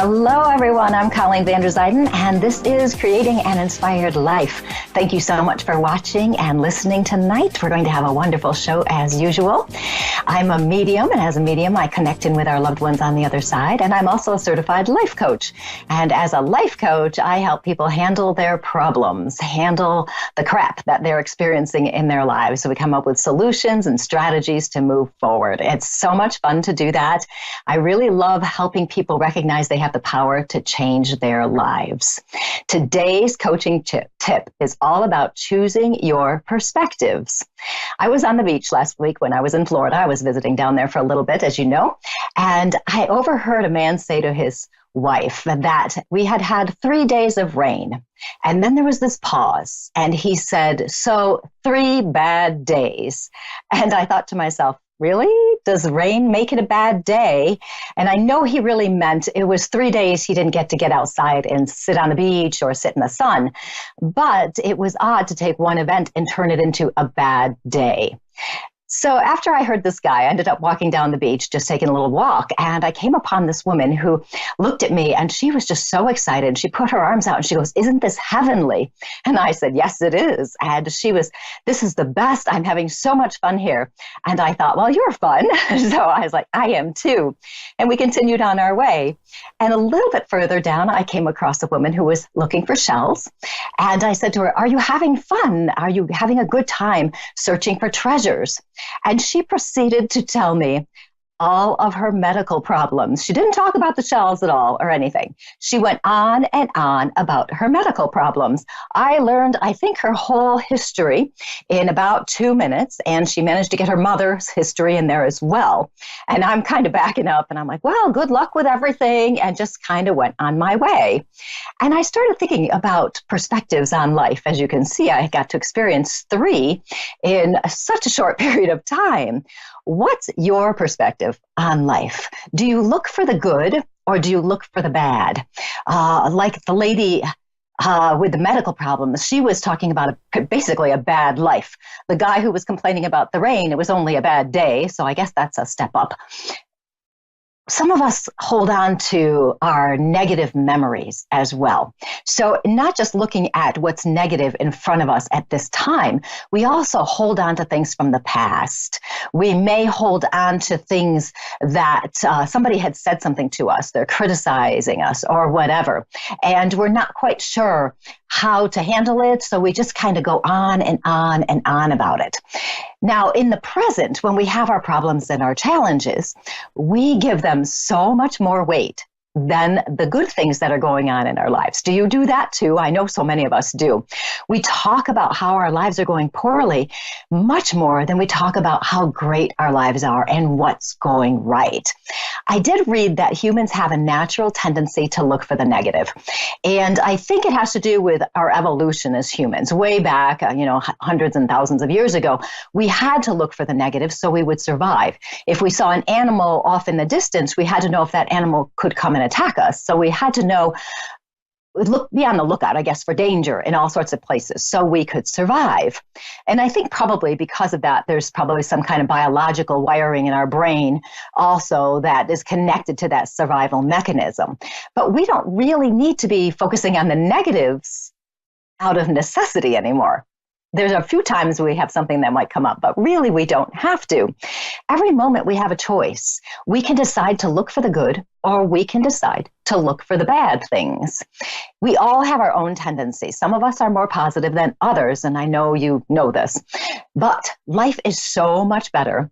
Hello, everyone. I'm Colleen Vanderzyden, and this is Creating an Inspired Life. Thank you so much for watching and listening tonight. We're going to have a wonderful show as usual. I'm a medium, and as a medium, I connect in with our loved ones on the other side, and I'm also a certified life coach. And as a life coach, I help people handle their problems, handle the crap that they're experiencing in their lives. So we come up with solutions and strategies to move forward. It's so much fun to do that. I really love helping people recognize they have the power to change their lives. Today's coaching tip is all about choosing your perspectives. I was on the beach last week when I was in Florida. I was visiting down there for a little bit, as you know, and I overheard a man say to his wife that we had had 3 days of rain. And then there was this pause, and he said, "So 3 bad days." And I thought to myself, really? Does rain make it a bad day? And I know he really meant it was 3 days he didn't get to get outside and sit on the beach or sit in the sun. But it was odd to take one event and turn it into a bad day. So after I heard this guy, I ended up walking down the beach, just taking a little walk, and I came upon this woman who looked at me, and she was just so excited. She put her arms out, and she goes, "Isn't this heavenly?" And I said, "Yes, it is." And she was, "This is the best. I'm having so much fun here." And I thought, well, you're fun. So I was like, I am too. And we continued on our way. And a little bit further down, I came across a woman who was looking for shells. And I said to her, "Are you having fun? Are you having a good time searching for treasures?" And she proceeded to tell me all of her medical problems. She didn't talk about the shells at all or anything. She went on and on about her medical problems. I learned, I think, her whole history in about 2 minutes, and she managed to get her mother's history in there as well. And I'm kind of backing up, and I'm like, well, good luck with everything, and just kind of went on my way. And I started thinking about perspectives on life. As you can see, I got to experience 3 in such a short period of time. What's your perspective on life? Do you look for the good or do you look for the bad? Like the lady with the medical problems, she was talking about basically a bad life. The guy who was complaining about the rain, it was only a bad day, so I guess that's a step up. Some of us hold on to our negative memories as well. So not just looking at what's negative in front of us at this time, we also hold on to things from the past. We may hold on to things that somebody had said something to us, they're criticizing us or whatever, and we're not quite sure how to handle it, so we just kind of go on and on and on about it. Now, in the present, when we have our problems and our challenges, we give them so much more weight than the good things that are going on in our lives. Do you do that too? I know so many of us do. We talk about how our lives are going poorly much more than we talk about how great our lives are and what's going right. I did read that humans have a natural tendency to look for the negative. And I think it has to do with our evolution as humans. Way back, hundreds and thousands of years ago, we had to look for the negative so we would survive. If we saw an animal off in the distance, we had to know if that animal could come and attack us. So we had to know, be on the lookout, I guess, for danger in all sorts of places so we could survive. And I think probably because of that, there's probably some kind of biological wiring in our brain also that is connected to that survival mechanism. But we don't really need to be focusing on the negatives out of necessity anymore. There's a few times we have something that might come up, but really we don't have to. Every moment we have a choice. We can decide to look for the good, or we can decide to look for the bad things. We all have our own tendencies. Some of us are more positive than others, and I know you know this. But life is so much better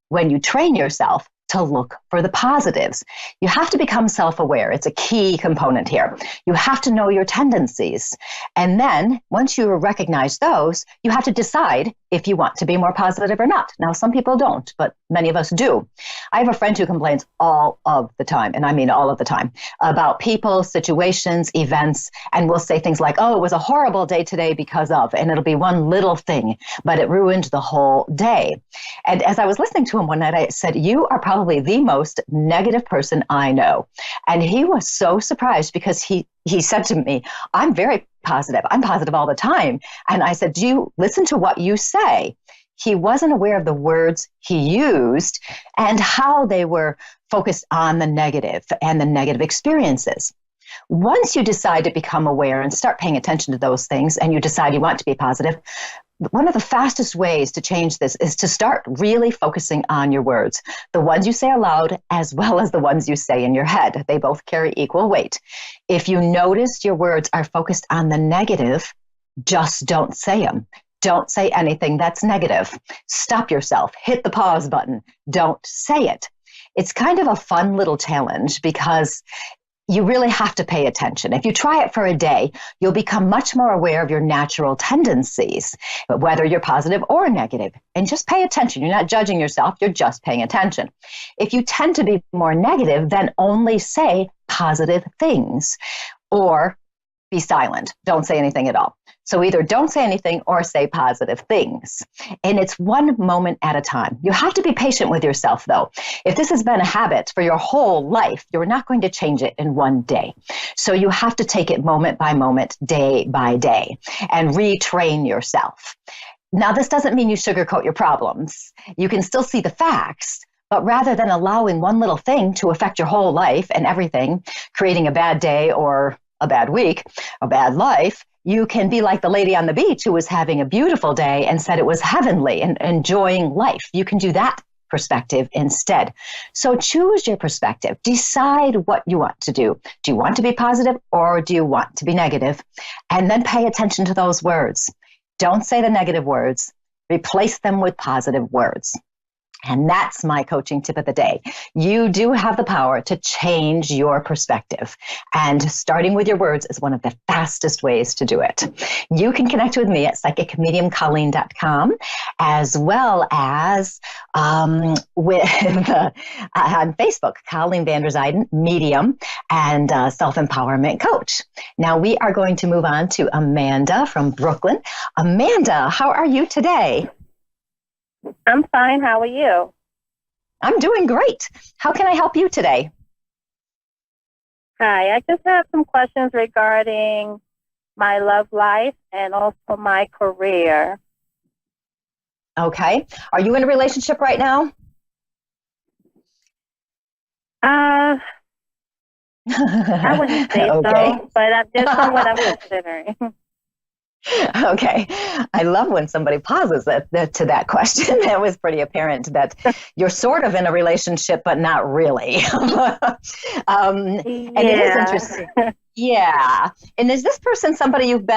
when you train yourself to look for the positives. You have to become self-aware. It's a key component here. You have to know your tendencies. And then once you recognize those, you have to decide if you want to be more positive or not. Now, some people don't, but many of us do. I have a friend who complains all of the time, and I mean all of the time, about people, situations, events, and will say things like, "Oh, it was a horrible day today because of," and it'll be one little thing, but it ruined the whole day. And as I was listening to him one night, I said, "You are probably the most negative person I know." And he was so surprised because he said to me, "I'm very positive. I'm positive all the time." And I said, "Do you listen to what you say?" he wasn't aware of the words he used and how they were focused on the negative and the negative experiences. Once you decide to become aware and start paying attention to those things, and you decide you want to be positive, one of the fastest ways to change this is to start really focusing on your words, the ones you say aloud as well as the ones you say in your head. They both carry equal weight. If you notice your words are focused on the negative, just don't say them. Don't say anything that's negative. Stop yourself. Hit the pause button. Don't say it. It's kind of a fun little challenge because you really have to pay attention. If you try it for a day, you'll become much more aware of your natural tendencies, whether you're positive or negative. And just pay attention. You're not judging yourself. You're just paying attention. If you tend to be more negative, then only say positive things or be silent. Don't say anything at all. So either don't say anything or say positive things. And it's one moment at a time. You have to be patient with yourself, though. If this has been a habit for your whole life, you're not going to change it in one day. So you have to take it moment by moment, day by day, and retrain yourself. Now, this doesn't mean you sugarcoat your problems. You can still see the facts, but rather than allowing one little thing to affect your whole life and everything, creating a bad day or a bad week, a bad life, you can be like the lady on the beach who was having a beautiful day and said it was heavenly and enjoying life. You can do that perspective instead. So choose your perspective. Decide what you want to do. Do you want to be positive or do you want to be negative? And then pay attention to those words. Don't say the negative words. Replace them with positive words. And that's my coaching tip of the day. You do have the power to change your perspective. And starting with your words is one of the fastest ways to do it. You can connect with me at psychicmediumcolleen.com, as well as on Facebook, Colleen Vanderzyden, medium and self-empowerment coach. Now we are going to move on to Amanda from Brooklyn. Amanda, how are you today? I'm fine. How are you? I'm doing great. How can I help you today? Hi. I just have some questions regarding my love life and also my career. Okay. Are you in a relationship right now? I wouldn't say okay. so, but that's what I'm considering. Okay. I love when somebody pauses to that question. That was pretty apparent that you're sort of in a relationship, but not really. And it is interesting. Yeah. And is this person somebody you've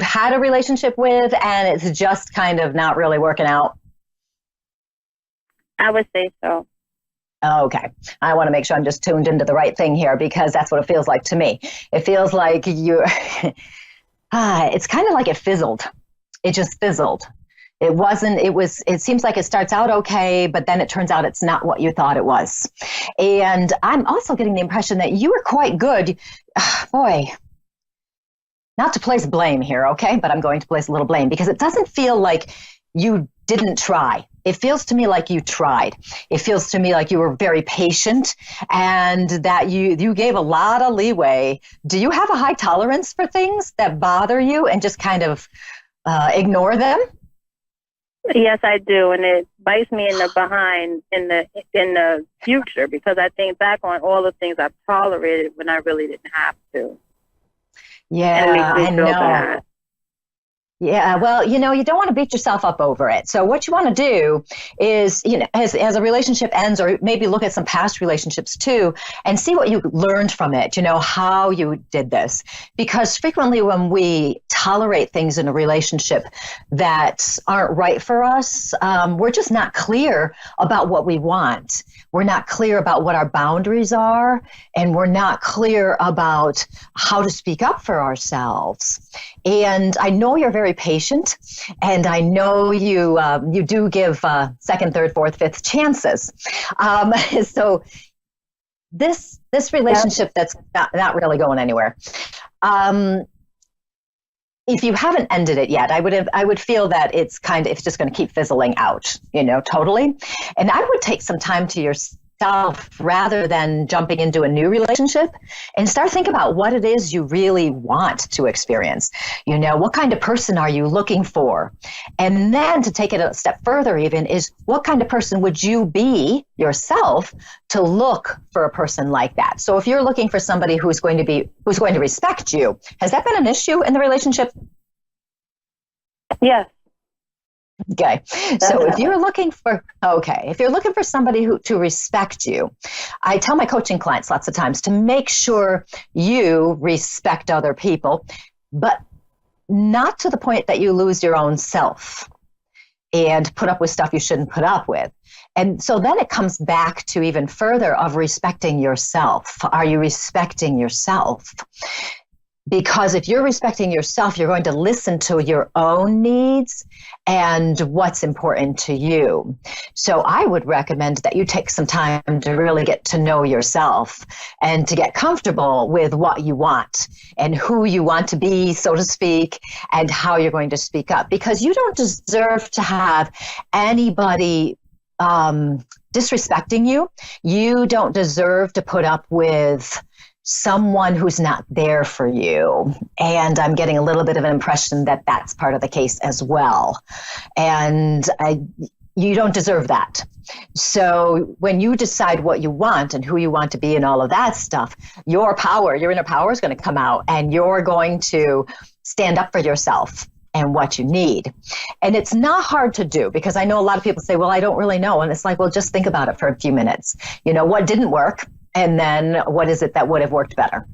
had a relationship with and it's just kind of not really working out? I would say so. Okay. I want to make sure I'm just tuned into the right thing here because that's what it feels like to me. It feels like it's kind of like it fizzled. It just fizzled. It seems like it starts out okay, but then it turns out it's not what you thought it was. And I'm also getting the impression that you were quite good. Boy, not to place blame here, okay? But I'm going to place a little blame because it doesn't feel like you didn't try. It feels to me like you tried. It feels to me like you were very patient and that you gave a lot of leeway. Do you have a high tolerance for things that bother you and just kind of ignore them? Yes, I do, and it bites me in the behind in the future because I think back on all the things I've tolerated when I really didn't have to. Yeah, I know. Bad. Yeah, well, you don't want to beat yourself up over it. So what you want to do is, as a relationship ends, or maybe look at some past relationships too, and see what you learned from it, how you did this. Because frequently when we tolerate things in a relationship that aren't right for us, we're just not clear about what we want. We're not clear about what our boundaries are, and we're not clear about how to speak up for ourselves. And I know you're very patient, and I know you do give second, third, fourth, fifth chances. So this relationship that's not really going anywhere. If you haven't ended it yet, I would feel that it's just going to keep fizzling out, totally. And I would take some time to yourself yourself rather than jumping into a new relationship, and start thinking about what it is you really want to experience. You know, what kind of person are you looking for? And then to take it a step further even is, what kind of person would you be yourself to look for a person like that? So if you're looking for somebody who's going to respect you, has that been an issue in the relationship? Yes. Okay. So if you're looking for somebody to respect you, I tell my coaching clients lots of times to make sure you respect other people, but not to the point that you lose your own self and put up with stuff you shouldn't put up with. And so then it comes back to even further of respecting yourself. Are you respecting yourself? Because if you're respecting yourself, you're going to listen to your own needs and what's important to you. So I would recommend that you take some time to really get to know yourself and to get comfortable with what you want and who you want to be, so to speak, and how you're going to speak up. Because you don't deserve to have anybody disrespecting you. You don't deserve to put up with someone who's not there for you. And I'm getting a little bit of an impression that that's part of the case as well. And you don't deserve that. So when you decide what you want and who you want to be and all of that stuff, your inner power is going to come out, and you're going to stand up for yourself and what you need. And it's not hard to do, because I know a lot of people say, well, I don't really know. And it's like, well, just think about it for a few minutes. You know, what didn't work? And then what is it that would have worked better?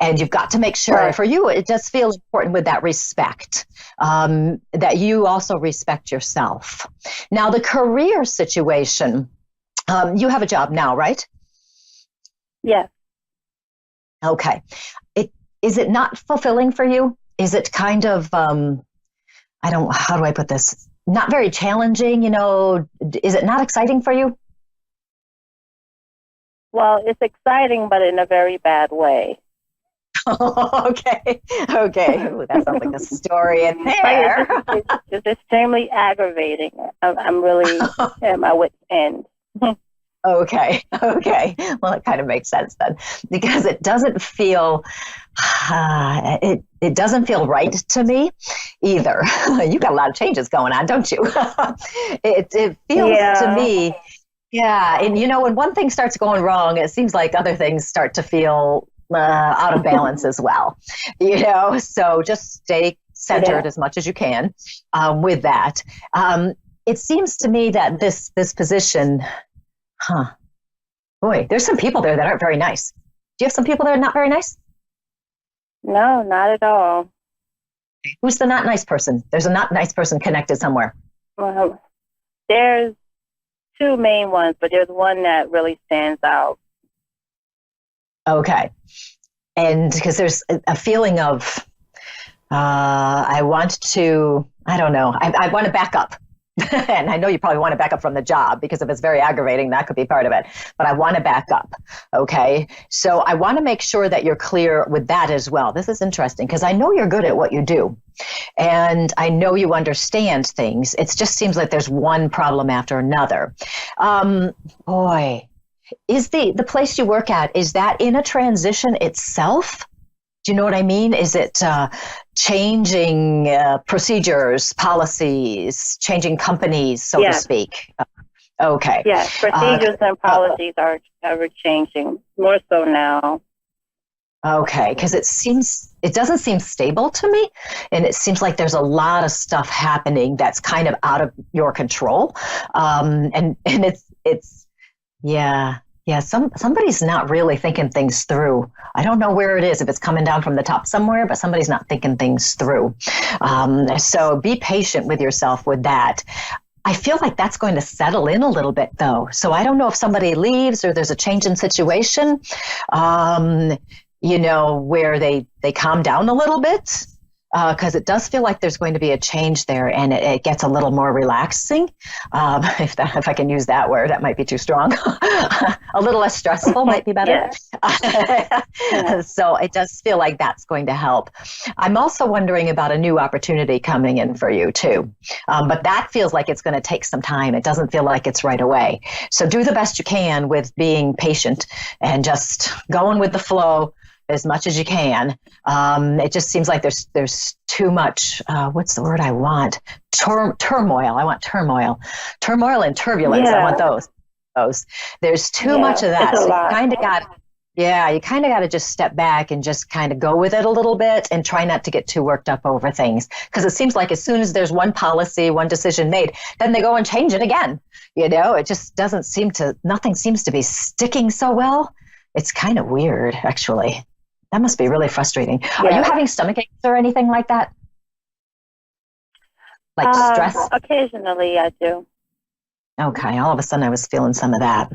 And you've got to make sure, for you, it does feel important with that respect, that you also respect yourself. Now, the career situation, you have a job now, right? Yes. Okay. Is it not fulfilling for you? Is it kind of, how do I put this? Not very challenging, you know? Is it not exciting for you? Well, it's exciting, but in a very bad way. Okay. Ooh, that sounds like a story in there. It's extremely aggravating. I'm really at my wit's end. Okay. Well, it kind of makes sense then, because it doesn't feel, it doesn't feel right to me either. You got a lot of changes going on, don't you? It feels to me. Yeah. And you know, when one thing starts going wrong, it seems like other things start to feel out of balance as well. You know, so just stay centered as much as you can with that. It seems to me that this position, boy, there's some people there that aren't very nice. Do you have some people that are not very nice? No, not at all. Who's the not nice person? There's a not nice person connected somewhere. Well, there's two main ones, but there's one that really stands out. Okay. And because there's a feeling of, I want to back up. And I know you probably want to back up from the job, because if it's very aggravating, that could be part of it. But I want to back up. Okay. So I want to make sure that you're clear with that as well. This is interesting, because I know you're good at what you do. And I know you understand things. It just seems like there's one problem after another. Boy, is the place you work at, is that in a transition itself? Do you know what I mean? Is it changing procedures, policies, changing companies, so to speak? Okay. Yes, procedures and policies are changing, more so now. Okay, because it doesn't seem stable to me, and it seems like there's a lot of stuff happening that's kind of out of your control, and it's somebody's not really thinking things through. I don't know where it is, if it's coming down from the top somewhere, but somebody's not thinking things through. So be patient with yourself with that. I feel like that's going to settle in a little bit, though. So I don't know if somebody leaves or there's a change in situation, where they calm down a little bit. because it does feel like there's going to be a change there, and it gets a little more relaxing. If I can use that word, that might be too strong. A little less stressful might be better. So it does feel like that's going to help. I'm also wondering about a new opportunity coming in for you too, but that feels like it's going to take some time. It doesn't feel like it's right away. So do the best you can with being patient and just going with the flow as much as you can. It just seems like there's too much, what's the word I want? Turmoil. I want turmoil and turbulence. I want those. There's too much of that. So you kind of got to just step back and just kind of go with it a little bit and try not to get too worked up over things. Because it seems like as soon as there's one policy, one decision made, then they go and change it again. It just nothing seems to be sticking so well. It's kind of weird, actually. That must be really frustrating. Are you having stomach aches or anything like that? Like stress? Occasionally I do. Okay, all of a sudden I was feeling some of that.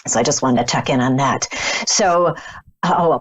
So I just wanted to check in on that. So,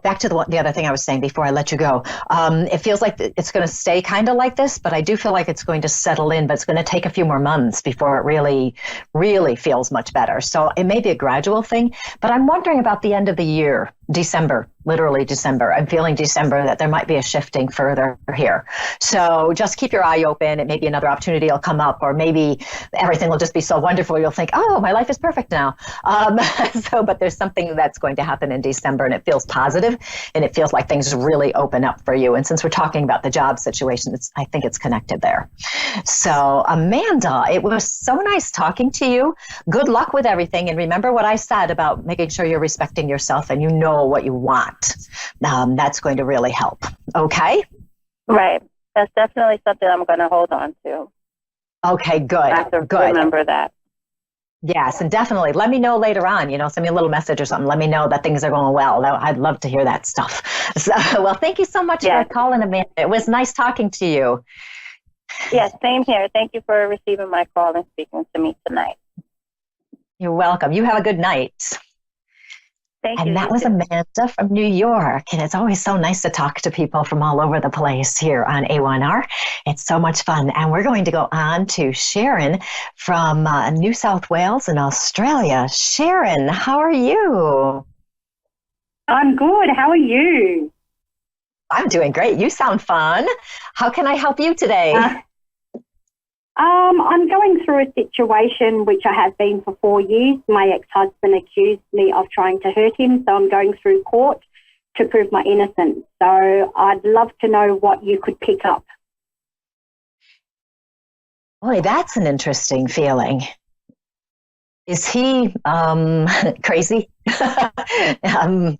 back to the other thing I was saying before I let you go. It feels like it's going to stay kind of like this, but I do feel like it's going to settle in, but it's going to take a few more months before it really, really feels much better. So it may be a gradual thing, but I'm wondering about the end of the year, December. Literally December. I'm feeling December that there might be a shifting further here. So just keep your eye open. It may be another opportunity will come up, or maybe everything will just be so wonderful. You'll think, oh, my life is perfect now. But there's something that's going to happen in December, and it feels positive, and it feels like things really open up for you. And since we're talking about the job situation, I think it's connected there. So Amanda, it was so nice talking to you. Good luck with everything. And remember what I said about making sure you're respecting yourself and you know what you want. That's going to really help. Okay? Right. That's definitely something I'm going to hold on to. Okay, good. I have to remember that. Yes, and definitely let me know later on, send me a little message or something. Let me know that things are going well. I'd love to hear that stuff. So, well, thank you so much for calling, Amanda. It was nice talking to you. Yes, same here. Thank you for receiving my call and speaking to me tonight. You're welcome. You have a good night. And that was Amanda from New York. And it's always so nice to talk to people from all over the place here on A1R. It's so much fun. And we're going to go on to Sharon from New South Wales in Australia. Sharon, how are you? I'm good. How are you? I'm doing great. You sound fun. How can I help you today? I'm going through a situation which I have been for 4 years. My ex-husband accused me of trying to hurt him, so I'm going through court to prove my innocence. So I'd love to know what you could pick up. Boy, that's an interesting feeling. Is he crazy? And I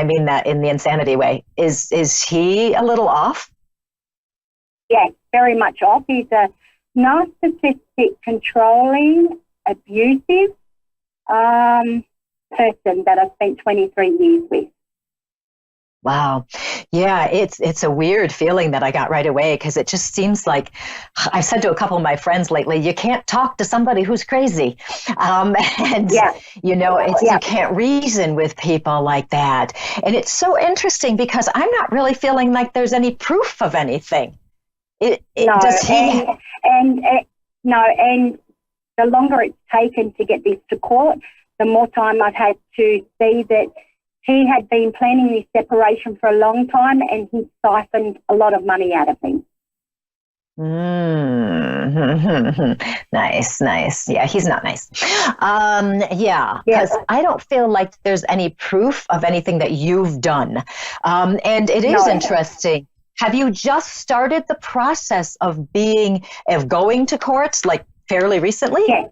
mean that in the insanity way. Is he a little off? Yes, very much off. He's a narcissistic, controlling, abusive person that I've spent 23 years with. Wow. Yeah, it's a weird feeling that I got right away, because it just seems like, I've said to a couple of my friends lately, you can't talk to somebody who's crazy. You can't reason with people like that. And it's so interesting because I'm not really feeling like there's any proof of anything. And the longer it's taken to get this to court, the more time I've had to see that he had been planning this separation for a long time, and he siphoned a lot of money out of me. Nice. Yeah, he's not nice. Because I don't feel like there's any proof of anything that you've done. And it is interesting. Have you just started the process of going to courts, like fairly recently? Yes.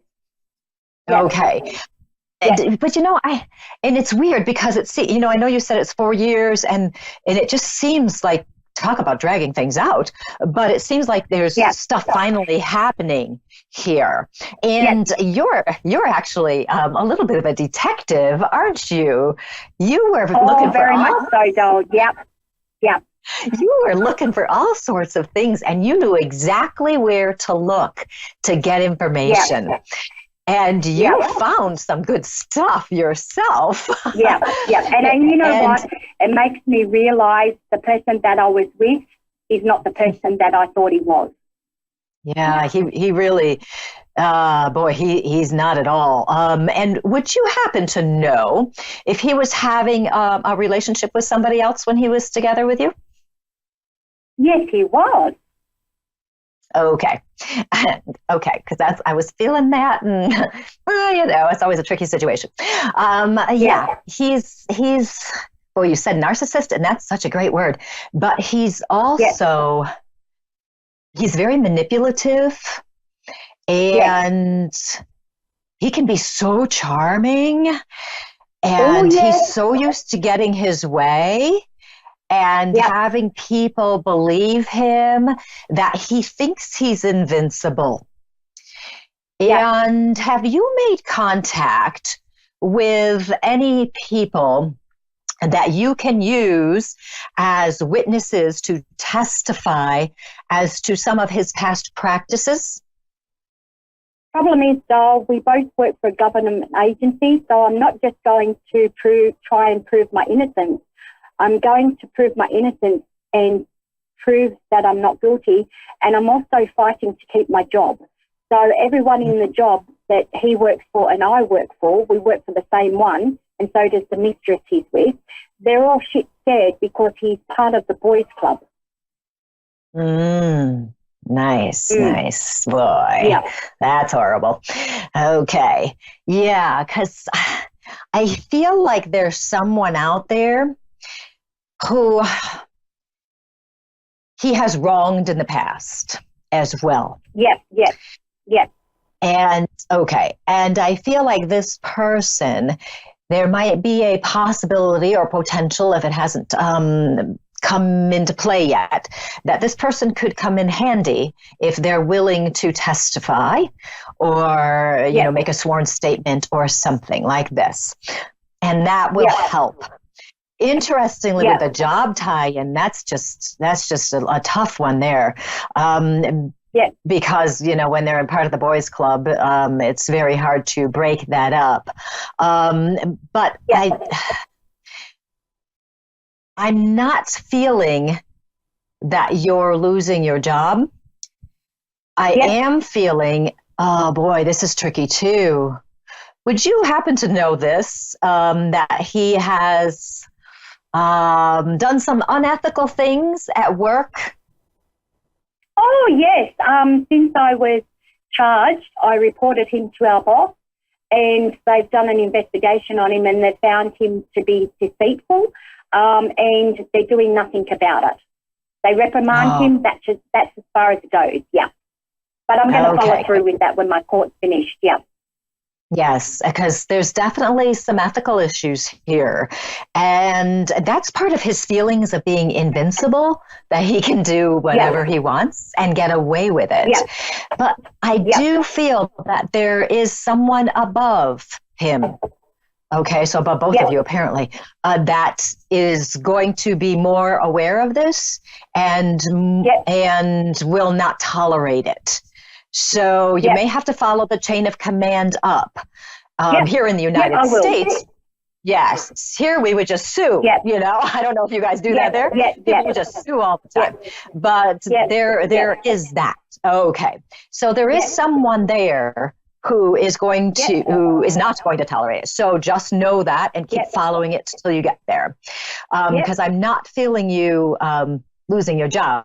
Okay. But and it's weird because I know you said it's 4 years, and it just seems like, talk about dragging things out, but it seems like there's stuff finally happening here. And you're actually a little bit of a detective, aren't you? You were looking for very much so, doll. Yep. You were looking for all sorts of things, and you knew exactly where to look to get information. Yep. And you found some good stuff yourself. Yeah. And you know what? It makes me realize the person that I was with is not the person that I thought he was. Yeah, he really, he's not at all. And would you happen to know if he was having a relationship with somebody else when he was together with you? Yes, he was. Okay. Okay, because I was feeling that, and it's always a tricky situation. He's well, you said narcissist, and that's such a great word, but he's also he's very manipulative, and he can be so charming, and he's so used to getting his way and having people believe him that he thinks he's invincible. And have you made contact with any people that you can use as witnesses to testify as to some of his past practices? Problem is, though, we both work for a government agency, so I'm not just going to try and prove my innocence. I'm going to prove my innocence and prove that I'm not guilty, and I'm also fighting to keep my job. So everyone in the job that he works for and I work for, we work for the same one, and so does the mistress he's with. They're all shit scared because he's part of the boys' club. Nice, boy. Yeah. That's horrible. Okay. Yeah, because I feel like there's someone out there who he has wronged in the past as well. Yes. And I feel like this person, there might be a possibility or potential, if it hasn't come into play yet, that this person could come in handy if they're willing to testify or make a sworn statement or something like this, and that will help. Interestingly, with the job tie-in, that's just a tough one there. Because, when they're a part of the boys' club, it's very hard to break that up. But I'm not feeling that you're losing your job. I am feeling, oh boy, this is tricky too. Would you happen to know this, that he has done some unethical things at work? Oh, yes. Since I was charged, I reported him to our boss, and they've done an investigation on him, and they've found him to be deceitful, and they're doing nothing about it. They reprimand him. That's as far as it goes, But I'm going to follow through with that when my court's finished, Yes, because there's definitely some ethical issues here. And that's part of his feelings of being invincible, that he can do whatever he wants and get away with it. But I do feel that there is someone above him. Okay, so above both of you, apparently, that is going to be more aware of this and will not tolerate it. So you may have to follow the chain of command up. Here in the United States, here we would just sue. I don't know if you guys do that there. We would just sue all the time. But there is that. Okay, so there is someone there who is not going to tolerate it. So just know that and keep following it till you get there. Because I'm not feeling you losing your job.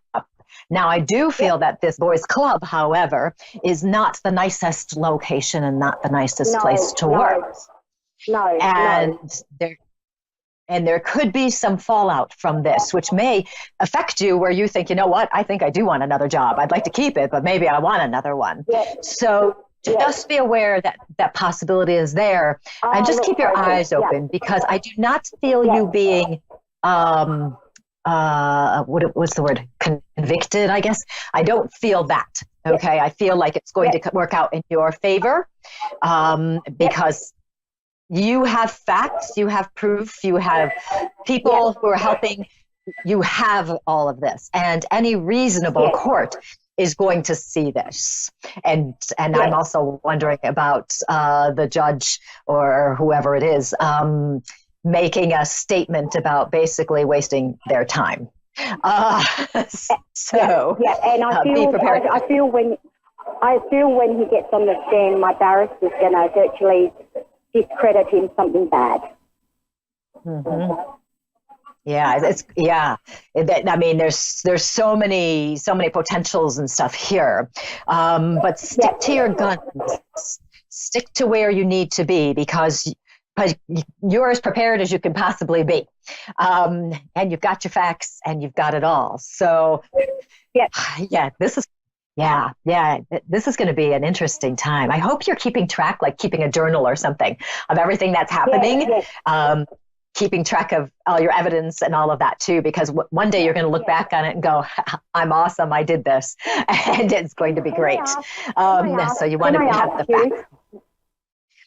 Now, I do feel that this boys' club, however, is not the nicest location and not the nicest place to work. And there could be some fallout from this, which may affect you where you think, you know what, I think I do want another job. I'd like to keep it, but maybe I want another one. So just be aware that that possibility is there, and just keep your eyes open, because I do not feel you being what's the word? Convicted, I guess. I don't feel that. Okay. I feel like it's going to work out in your favor, because you have facts, you have proof, you have people who are helping. You have all of this, and any reasonable court is going to see this. And I'm also wondering about the judge or whoever it is, making a statement about basically wasting their time. So and be prepared. I feel when he gets on the stand, my barrister's going to virtually discredit him something bad. Mm-hmm. Yeah, I mean, there's so many potentials and stuff here, but stick to your guns. Stick to where you need to be because you're as prepared as you can possibly be, and you've got your facts and you've got it all. So, this is going to be an interesting time. I hope you're keeping track, like keeping a journal or something of everything that's happening. Keeping track of all your evidence and all of that too, because one day you're going to look back on it and go, I'm awesome, I did this, and it's going to be great. So you want to have the facts.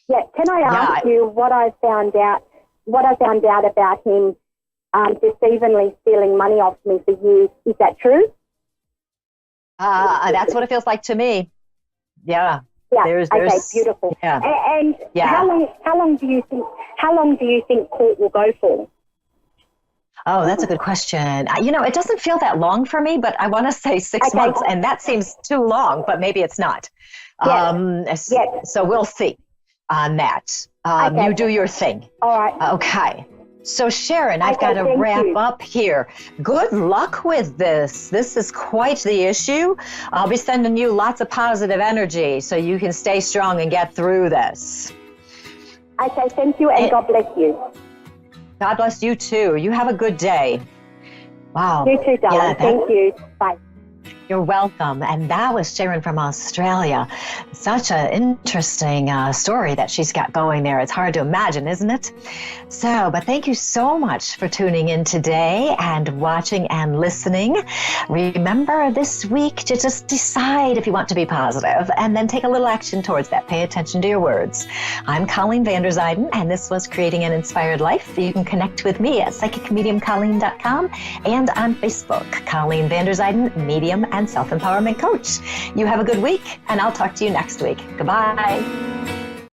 Yeah, can I ask you what I found out about him deceivingly stealing money off me for years? Is that true? That's what it feels like to me. Yeah. Yeah. There's beautiful. Yeah. And how long do you think court will go for? Oh, that's a good question. It doesn't feel that long for me, but I want to say 6 months, and that seems too long, but maybe it's not. So we'll see on that. You do your thing. All right. Okay. So Sharon, I've got to wrap up here. Good luck with this. This is quite the issue. I'll be sending you lots of positive energy so you can stay strong and get through this. Okay, thank you, and God bless you. God bless you too. You have a good day. Wow. You too, darling. Thank you. Bye. You're welcome. And that was Sharon from Australia. Such an interesting story that she's got going there. It's hard to imagine, isn't it? But thank you so much for tuning in today and watching and listening. Remember this week to just decide if you want to be positive and then take a little action towards that. Pay attention to your words. I'm Colleen Vanderzyden, and this was Creating an Inspired Life. You can connect with me at psychicmediumcolleen.com and on Facebook, Colleen Vanderzyden, Medium and Self-Empowerment Coach. You have a good week, and I'll talk to you next week. Goodbye.